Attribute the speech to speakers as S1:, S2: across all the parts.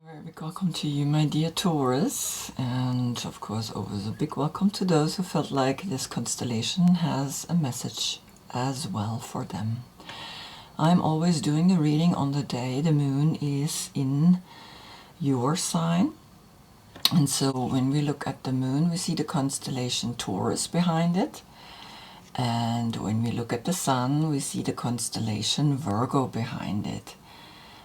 S1: Very big welcome to you, my dear Taurus, and of course always a big welcome to those who felt like this constellation has a message as well for them. I'm always doing the reading on the day the moon is in your sign, and so when we look at the moon we see the constellation Taurus behind it, and when we look at the sun we see the constellation Virgo behind it.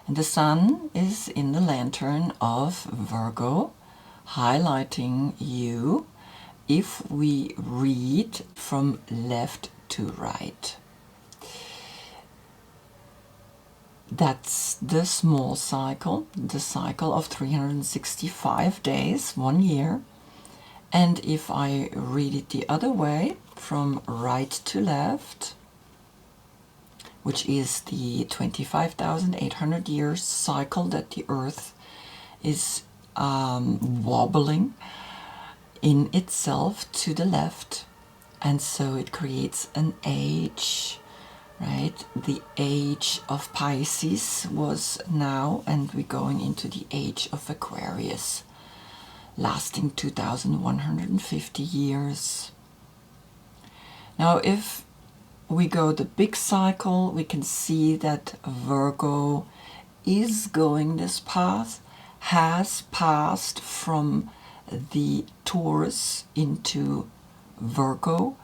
S1: And the sun is in the lantern of Virgo, highlighting you if we read from left to right. That's the small cycle, the cycle of 365 days, 1 year. And if I read it the other way, from right to left, which is the 25,800 years cycle that the Earth is wobbling in itself to the left. And so it creates an age, right? The age of Pisces was now, and we're going into the age of Aquarius, lasting 2,150 years. Now, if we go the big cycle, we can see that Virgo is going this path, has passed from the Taurus into Virgo.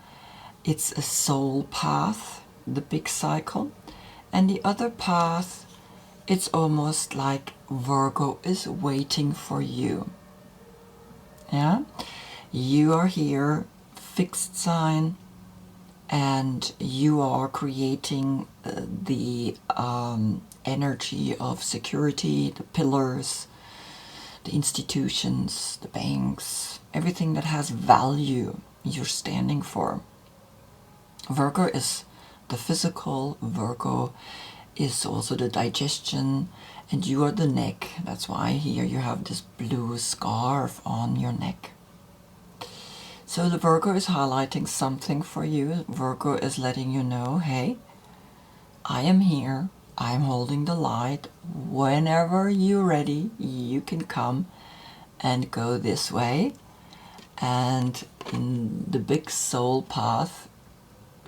S1: It's a soul path, the big cycle. And the other path, it's almost like Virgo is waiting for you. Yeah? You are here, fixed sign, and you are creating the energy of security, the pillars, the institutions, the banks, everything that has value you're standing for. Virgo is the physical, Virgo is also the digestion, and you are the neck. That's why here you have this blue scarf on your neck. So the Virgo is highlighting something for you. Virgo is letting you know, hey, I am here. I'm holding the light. Whenever you're ready, you can come and go this way. And in the big soul path,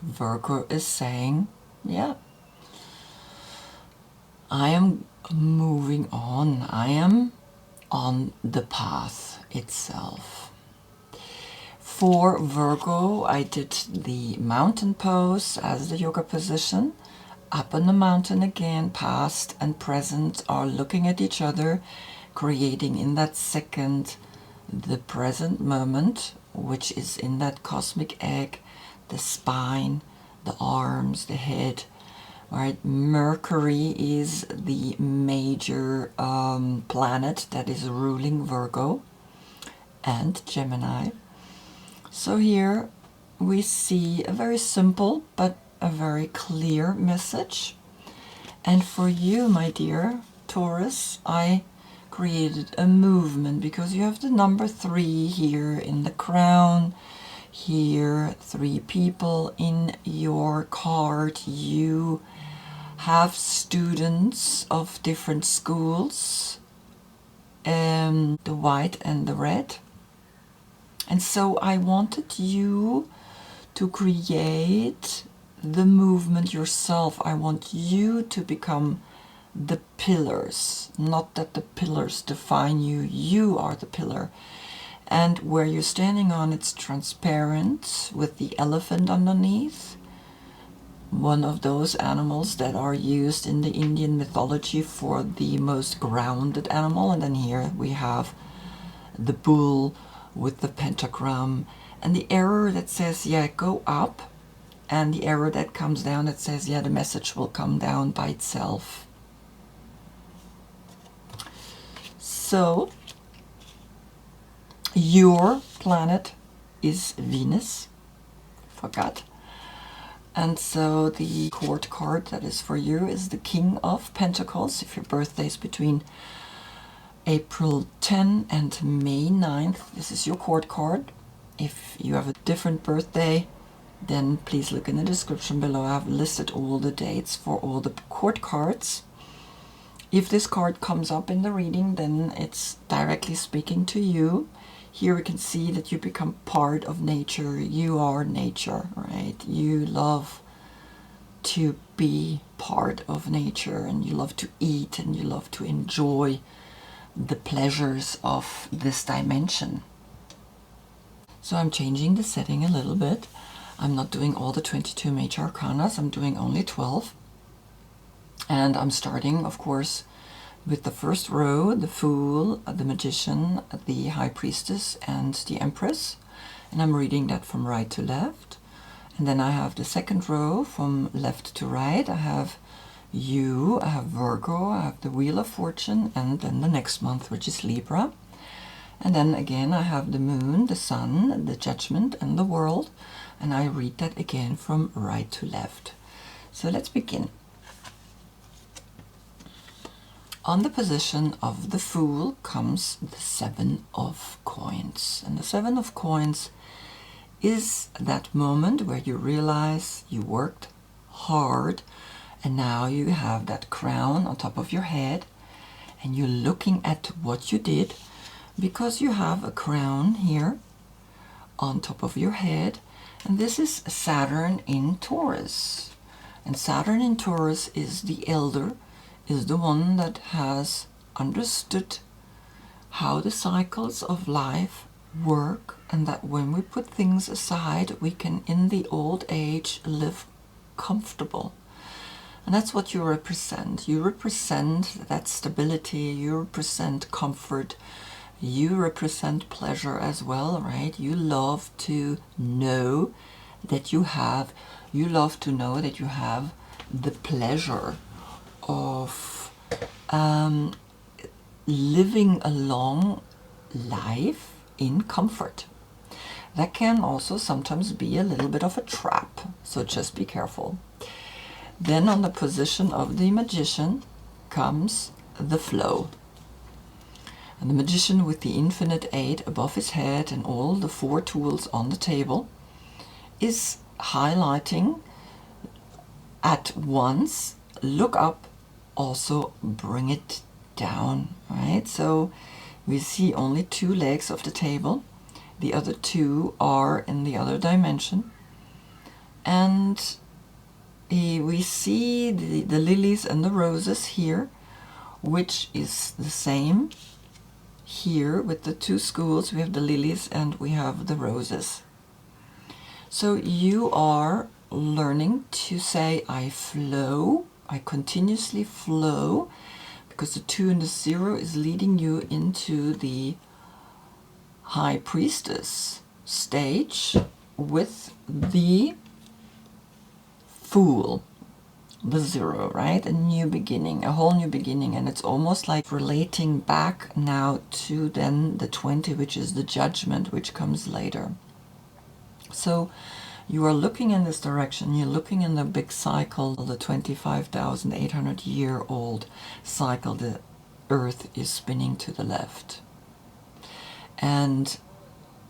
S1: Virgo is saying, yeah, I am moving on. I am on the path itself. For Virgo, I did the mountain pose as the yoga position. Up on the mountain again, past and present are looking at each other, creating in that second the present moment, which is in that cosmic egg, the spine, the arms, the head. Right? Mercury is the major planet that is ruling Virgo and Gemini. So here we see a very simple but a very clear message. And for you, my dear Taurus, I created a movement because you have the number 3 here in the crown. Here, 3 people in your card. You have students of different schools, the white and the red. And so I wanted you to create the movement yourself. I want you to become the pillars, not that the pillars define you. You are the pillar. And where you're standing on, it's transparent with the elephant underneath. One of those animals that are used in the Indian mythology for the most grounded animal. And then here we have the bull with the pentagram, and the arrow that says, yeah, go up, and the arrow that comes down that says, yeah, the message will come down by itself. So, your planet is Venus, forgot. And so the court card that is for you is the King of Pentacles, if your birthday is between April 10 and May 9th. This is your court card. If you have a different birthday, then please look in the description below. I have listed all the dates for all the court cards. If this card comes up in the reading, then it's directly speaking to you. Here we can see that you become part of nature. You are nature, right? You love to be part of nature, and you love to eat, and you love to enjoy the pleasures of this dimension. So I'm changing the setting a little bit. I'm not doing all the 22 major arcanas, I'm doing only 12. And I'm starting, of course, with the first row, the Fool, the Magician, the High Priestess, and the Empress. And I'm reading that from right to left. And then I have the second row from left to right. I have you, I have Virgo, I have the Wheel of Fortune, and then the next month, which is Libra. And then again I have the Moon, the Sun, the Judgment, and the World. And I read that again from right to left. So let's begin. On the position of the Fool comes the Seven of Coins. And the Seven of Coins is that moment where you realize you worked hard and now you have that crown on top of your head and you're looking at what you did, because you have a crown here on top of your head, and this is Saturn in Taurus. And Saturn in Taurus is the elder, is the one that has understood how the cycles of life work, and that when we put things aside, we can in the old age live comfortable. And that's what you represent. You represent that stability, you represent comfort, you represent pleasure as well, right? You love to know that you have the pleasure of living a long life in comfort. That can also sometimes be a little bit of a trap, so just be careful. Then on the position of the Magician comes the Flow. And the Magician, with the Infinite 8 above his head and all the 4 tools on the table, is highlighting at once, look up, also bring it down, right? So we see only 2 legs of the table. The other 2 are in the other dimension. And we see the lilies and the roses here, which is the same here with the 2 schools. We have the lilies and we have the roses. So you are learning to say, I flow, I continuously flow, because the 2 and the 0 is leading you into the High Priestess stage with the Fool, the 0, right? A new beginning, a whole new beginning. And it's almost like relating back now to then the 20, which is the Judgment, which comes later. So you are looking in this direction, you're looking in the big cycle, the 25,800-year-old cycle the Earth is spinning to the left. And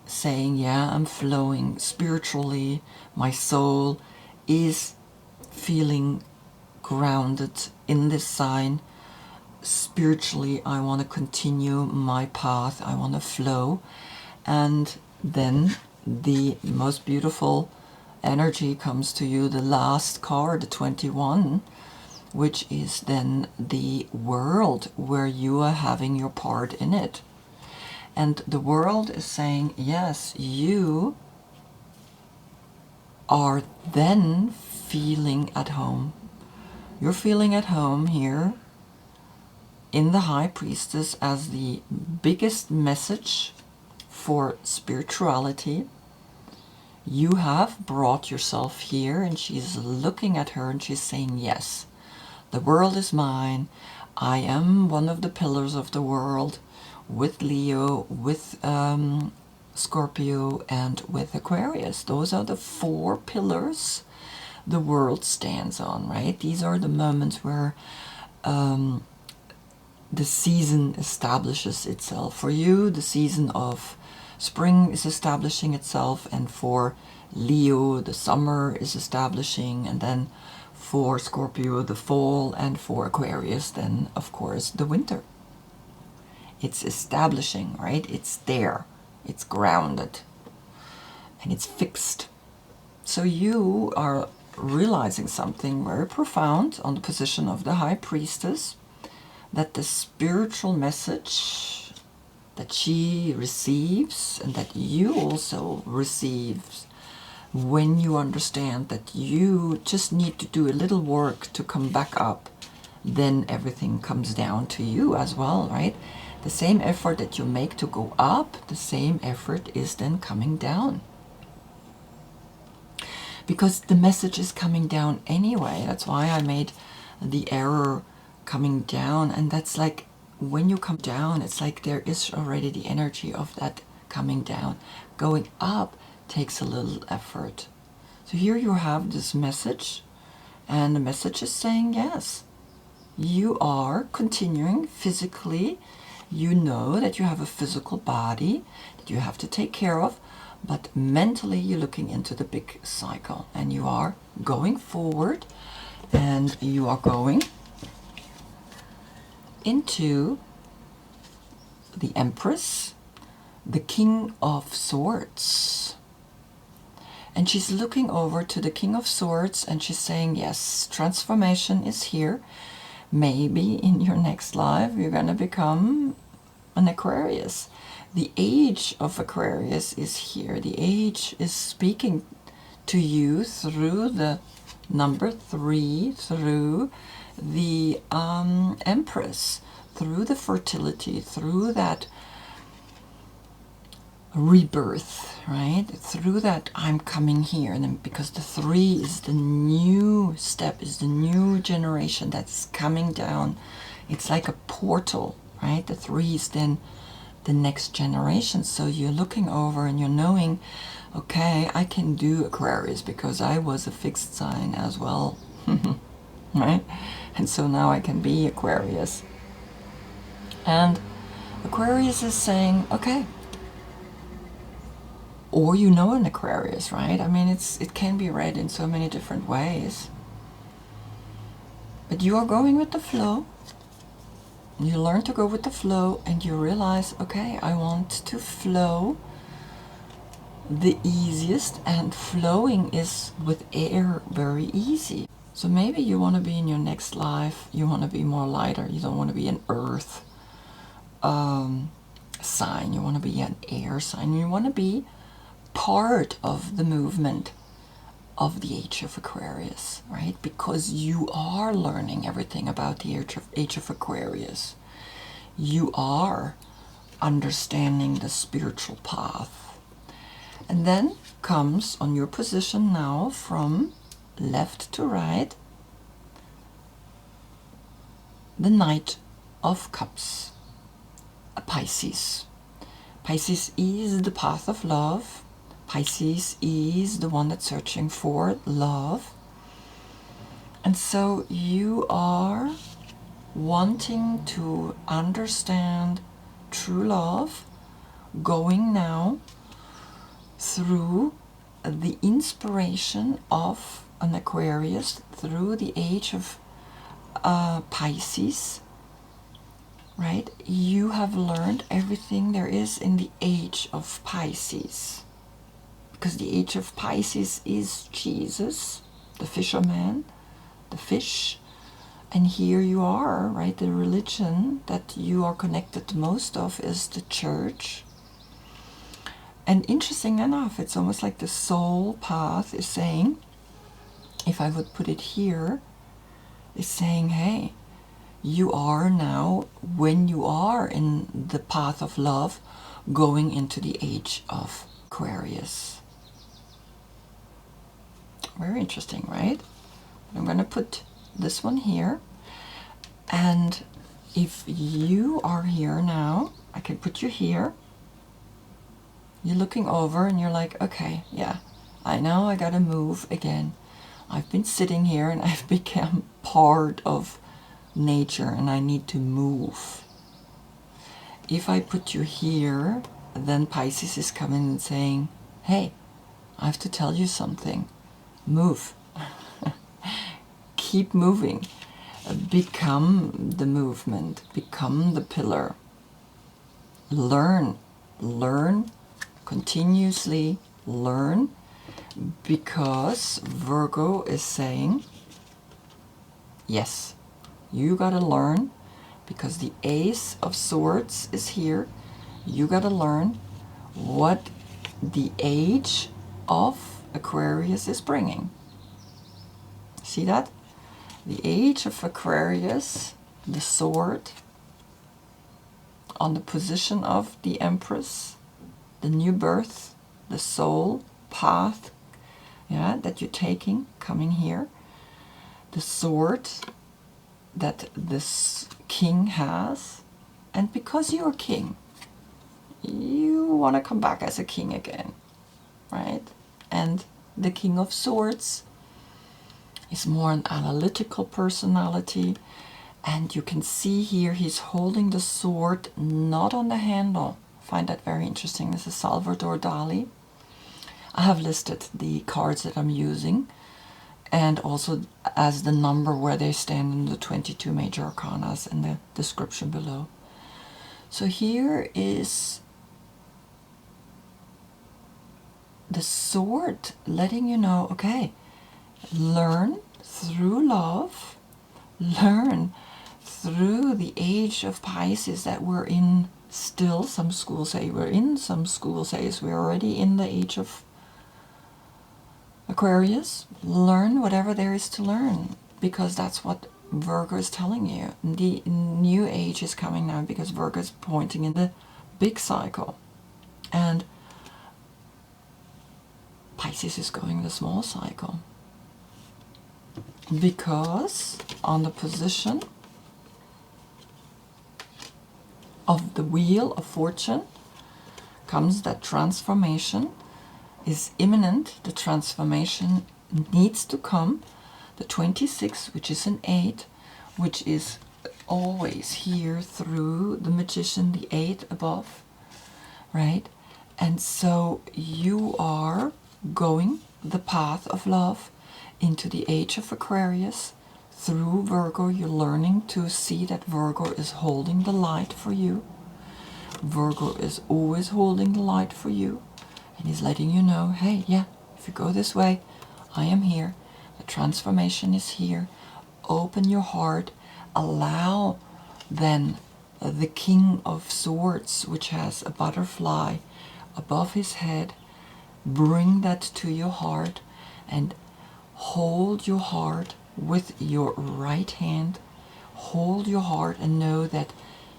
S1: saying, yeah, I'm flowing spiritually, my soul is feeling grounded in this sign. Spiritually, I want to continue my path, I want to flow. And then the most beautiful energy comes to you, the last card, the 21, which is then the world, where you are having your part in it. And the world is saying, yes, you are then feeling at home. You're feeling at home here in the High Priestess as the biggest message for spirituality. You have brought yourself here, and she's looking at her and she's saying, yes, the world is mine. I am one of the pillars of the world, with Leo, with Scorpio, and with Aquarius. Those are the 4 pillars the world stands on, right? These are the moments where the season establishes itself. For you, the season of spring is establishing itself, and for Leo, the summer is establishing, and then For Scorpio, the fall, and for Aquarius, then, of course, the winter. It's establishing, right? It's there. It's grounded. And it's fixed. So you are realizing something very profound on the position of the High Priestess, that the spiritual message that she receives and that you also receive, when you understand that you just need to do a little work to come back up, then everything comes down to you as well, right? The same effort that you make to go up, the same effort is then coming down. Because the message is coming down anyway. That's why I made the error coming down. And that's like, when you come down, it's like there is already the energy of that coming down. Going up takes a little effort. So here you have this message, and the message is saying, yes, you are continuing physically. You know that you have a physical body that you have to take care of, but mentally you're looking into the big cycle, and you are going forward, and you are going into the Empress, the King of Swords. And she's looking over to the King of Swords, and she's saying, yes, transformation is here. Maybe in your next life you're going to become an Aquarius. The age of Aquarius is here. The age is speaking to you through the number 3, through the Empress, through the fertility, through that rebirth, right? Through that I'm coming here. And then because the 3 is the new step, is the new generation that's coming down. It's like a portal, right? The 3 is then the next generation. So you're looking over and you're knowing, okay, I can do Aquarius because I was a fixed sign as well. Right? And so now I can be Aquarius. And Aquarius is saying, okay. Or you know an Aquarius, right? I mean, it can be read in so many different ways. But you are going with the flow. You learn to go with the flow, and you realize, okay, I want to flow the easiest, and flowing is with air very easy. So maybe you want to be in your next life, you want to be more lighter, you don't want to be an earth sign, you want to be an air sign, you want to be part of the movement of the age of Aquarius, right? Because you are learning everything about the age of Aquarius. You are understanding the spiritual path. And then comes on your position now from left to right the Knight of Cups, a Pisces. Pisces is the path of love. Pisces is the one that's searching for love. And so you are wanting to understand true love, going now through the inspiration of an Aquarius, through the age of Pisces, right? You have learned everything there is in the age of Pisces. Because the age of Pisces is Jesus, the fisherman, the fish. And here you are, right? The religion that you are connected to most of is the church. And interesting enough, it's almost like the soul path is saying, if I would put it here, is saying, hey, you are now, when you are in the path of love, going into the age of Aquarius. Very interesting, right? I'm going to put this one here. And if you are here now, I can put you here. You're looking over and you're like, okay, yeah, I know I got to move again. I've been sitting here and I've become part of nature and I need to move. If I put you here, then Pisces is coming and saying, hey, I have to tell you something. Move. keep moving. Become the movement. Become the pillar. Learn. Learn. Continuously learn. Because Virgo is saying, yes, you gotta learn. Because the Ace of Swords is here. You gotta learn what the age of Aquarius is bringing. See that? The age of Aquarius, the sword, on the position of the Empress, the new birth, the soul path, yeah, that you're taking, coming here, the sword that this king has, and because you're king, you want to come back as a king again, right? And the King of Swords is more an analytical personality, and you can see here he's holding the sword not on the handle. I find that very interesting. This is Salvador Dali. I have listed the cards that I'm using, and also as the number where they stand in the 22 major arcanas in the description below. So here is the sword letting you know, okay, learn through love, learn through the age of Pisces that we're in still. Some schools say we're in, some schools say we're already in the age of Aquarius. Learn whatever there is to learn, because that's what Virgo is telling you. The new age is coming now because Virgo is pointing in the big cycle, and Pisces is going the small cycle. Because on the position of the Wheel of Fortune comes that transformation is imminent. The transformation needs to come. The 26, which is an 8, which is always here through the Magician, the 8 above, right? And so you are going the path of love into the age of Aquarius. Through Virgo, you're learning to see that Virgo is holding the light for you. Virgo is always holding the light for you. And he's letting you know, hey, yeah, if you go this way, I am here. The transformation is here. Open your heart. Allow then the King of Swords, which has a butterfly above his head, bring that to your heart and hold your heart with your right hand. Hold your heart and know that,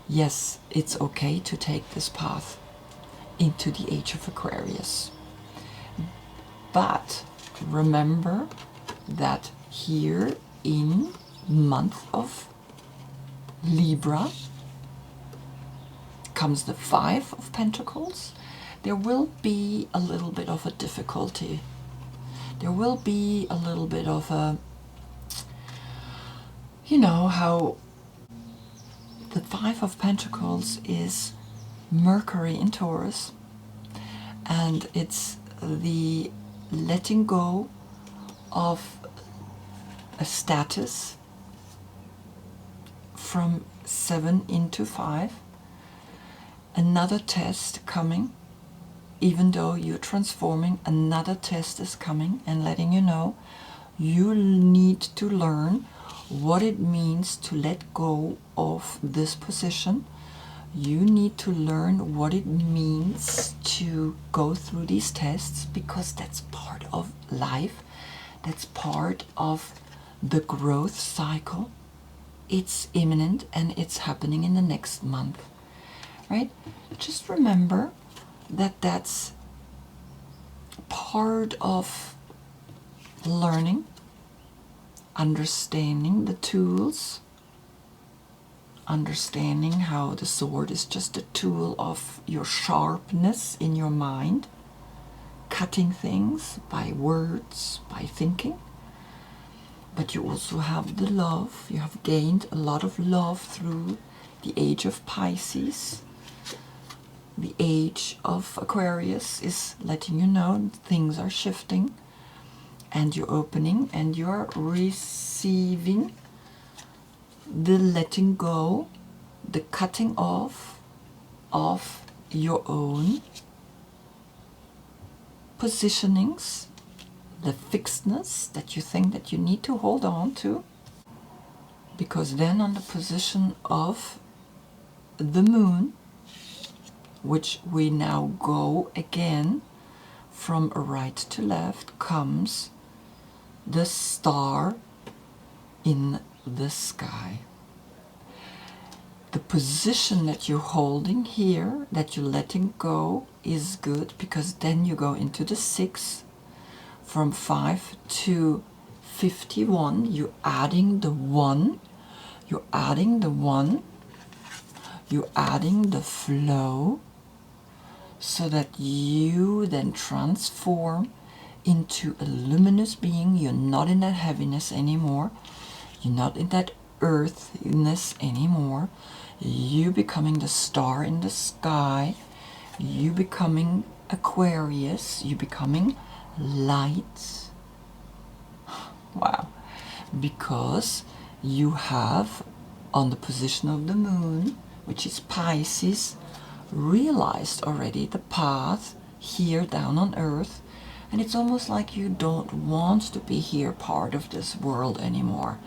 S1: yes, it's okay to take this path into the age of Aquarius. But remember that here in month of Libra comes the 5 of Pentacles. There will be a little bit of a difficulty. There will be a little bit of a, you know how the 5 of Pentacles is Mercury in Taurus, and it's the letting go of a status from 7 into 5. Another test coming, even though you're transforming, another test is coming and letting you know you need to learn what it means to let go of this position. You need to learn what it means to go through these tests, because that's part of life. That's part of the growth cycle. It's imminent and it's happening in the next month, right? Just remember that that's part of learning, understanding the tools, understanding how the sword is just a tool of your sharpness in your mind, cutting things by words, by thinking. But you also have the love. You have gained a lot of love through the age of Pisces. The age of Aquarius is letting you know things are shifting. and you're opening and you're receiving the letting go, the cutting off of your own positionings, the fixedness that you think that you need to hold on to, because then on the position of the moon, which we now go again from right to left, comes the star in the sky. The position that you're holding here, that you're letting go, is good, because then you go into the 6. From 5 to 51, you're adding the 1, you're adding the 1, you're adding the flow, so that you then transform into a luminous being. You're not in that heaviness anymore. You're not in that earthiness anymore. You becoming the star in the sky. You becoming Aquarius. You becoming light. Wow. Because you have on the position of the moon, which is Pisces, realized already the path here down on earth, and it's almost like you don't want to be here part of this world anymore.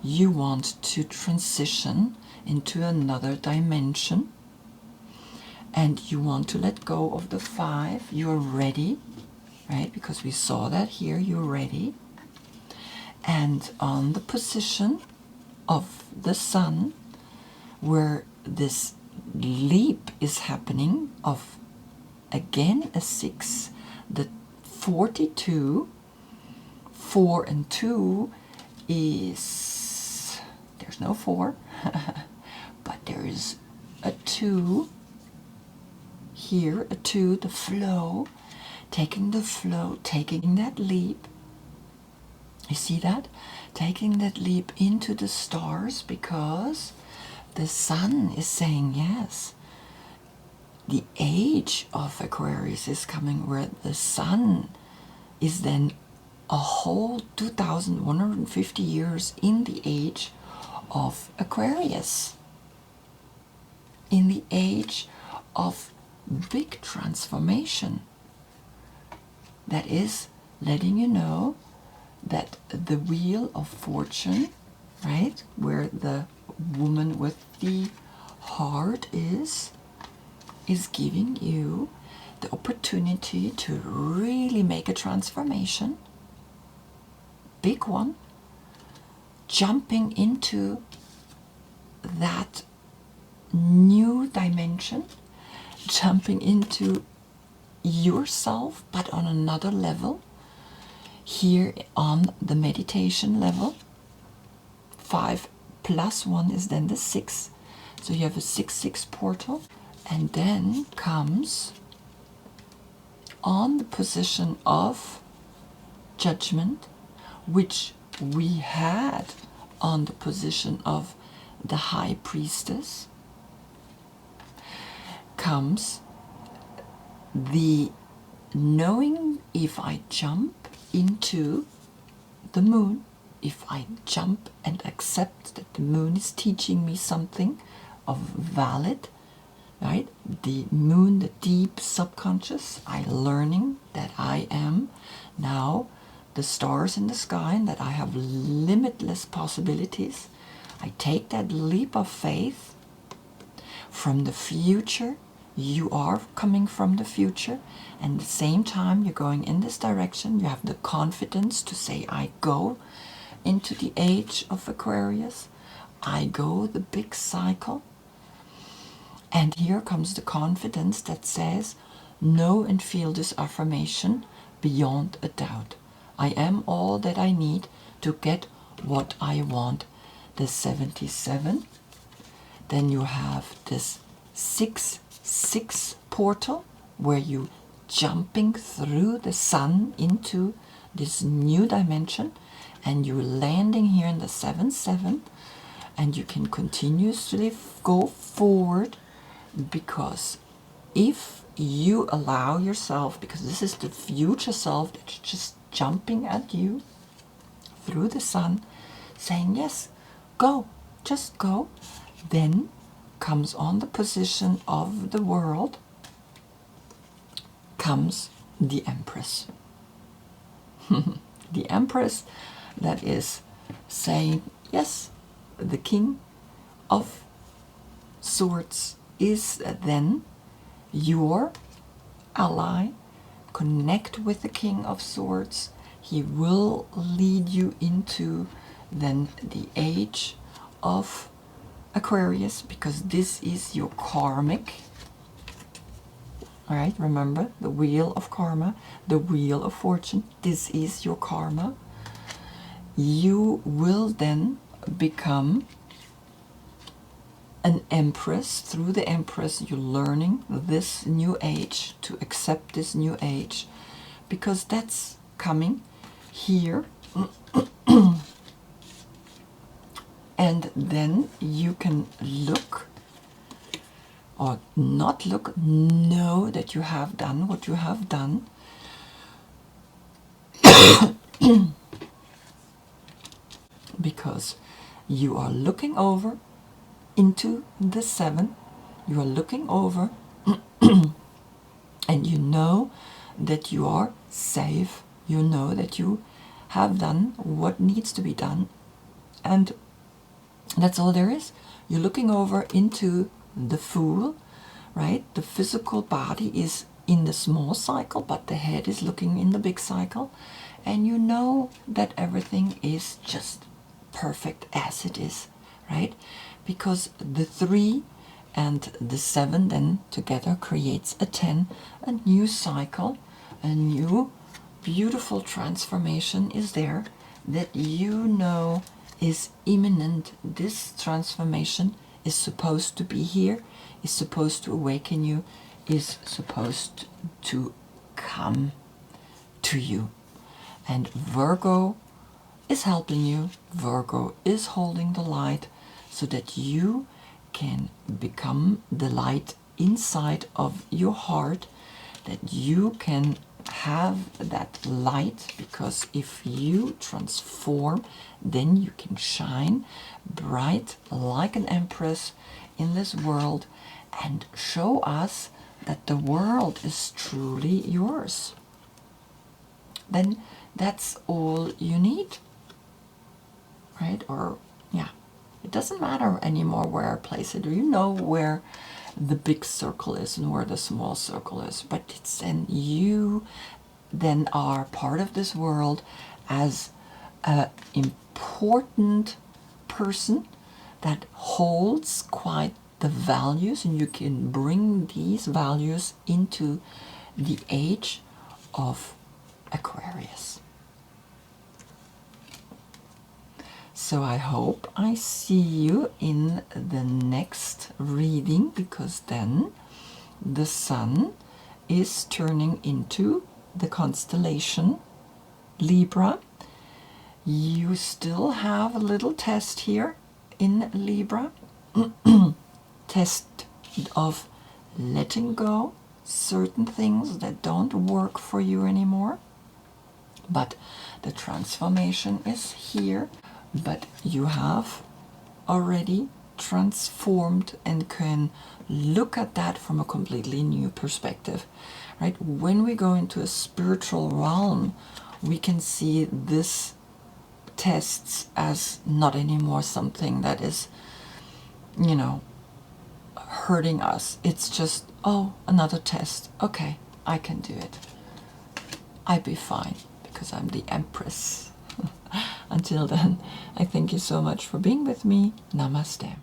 S1: You want to transition into another dimension, and you want to let go of the 5. You're ready, right? Because we saw that here, you're ready. And on the position of the sun, where this leap is happening of again a 6, the 42, 4 and 2 is, there's no 4, but there is a 2 here, a 2, the flow, taking that leap. You see that? Taking that leap into the stars, because the sun is saying yes. The age of Aquarius is coming, where the sun is then a whole 2,150 years in the age of Aquarius. In the age of big transformation. That is letting you know that the wheel of fortune, right, where the woman with the heart is giving you the opportunity to really make a transformation, big one, jumping into that new dimension, jumping into yourself, but on another level. Here on the meditation level, 5 plus 1 is then the 6. So you have a 6-6 portal. And then comes on the position of judgment, which we had on the position of the high priestess, comes the knowing, if I jump into the moon, if I jump and accept that the moon is teaching me something of valid, right? The moon, the deep subconscious, I learning that I am now the stars in the sky and that I have limitless possibilities. I take that leap of faith from the future. You are coming from the future, and at the same time you're going in this direction. You have the confidence to say, I go into the age of Aquarius. I go the big cycle. And here comes the confidence that says, know and feel this affirmation beyond a doubt. I am all that I need to get what I want. The 77. Then you have this 6-6 portal, where you jumping through the sun into this new dimension, and you're landing here in the 7-7, and you can continuously go forward. Because if you allow yourself, because this is the future self that's just jumping at you through the sun, saying, yes, go, just go. Then comes on the position of the world, comes the Empress. The Empress that is saying, yes, the King of Swords is then your ally. Connect with the King of Swords. He will lead you into then the age of Aquarius, because this is your karmic. All right, remember the wheel of karma, the wheel of fortune. This is your karma. You will then become an empress. Through the empress, you're learning this new age, to accept this new age, because that's coming here. And then you can look, or not look, know that you have done what you have done. Because you are looking over into the 7, you are looking over and you know that you are safe, you know that you have done what needs to be done, and that's all there is. You're looking over into the Fool, right? The physical body is in the small cycle, but the head is looking in the big cycle, and you know that everything is just perfect as it is, right? Because the 3 and the 7 then together creates a 10, a new cycle, a new beautiful transformation is there that you know is imminent. This transformation is supposed to be here, is supposed to awaken you, is supposed to come to you. And Virgo is helping you. Virgo is holding the light so that you can become the light inside of your heart, that you can have that light, because if you transform, then you can shine bright like an empress in this world and show us that the world is truly yours. Then that's all you need, right? Or yeah, it doesn't matter anymore where I place it. You know where the big circle is and where the small circle is, but it's, and you then are part of this world as an important person that holds quite the values, and you can bring these values into the age of Aquarius. So I hope I see you in the next reading, because then the sun is turning into the constellation Libra. You still have a little test here in Libra. Test of letting go certain things that don't work for you anymore. But the transformation is here. But you have already transformed and can look at that from a completely new perspective, right? When we go into a spiritual realm, we can see this tests as not anymore something that is, you know, hurting us. It's just, oh, another test. Okay, I can do it. I'll be fine because I'm the Empress. Until then, I thank you so much for being with me. Namaste.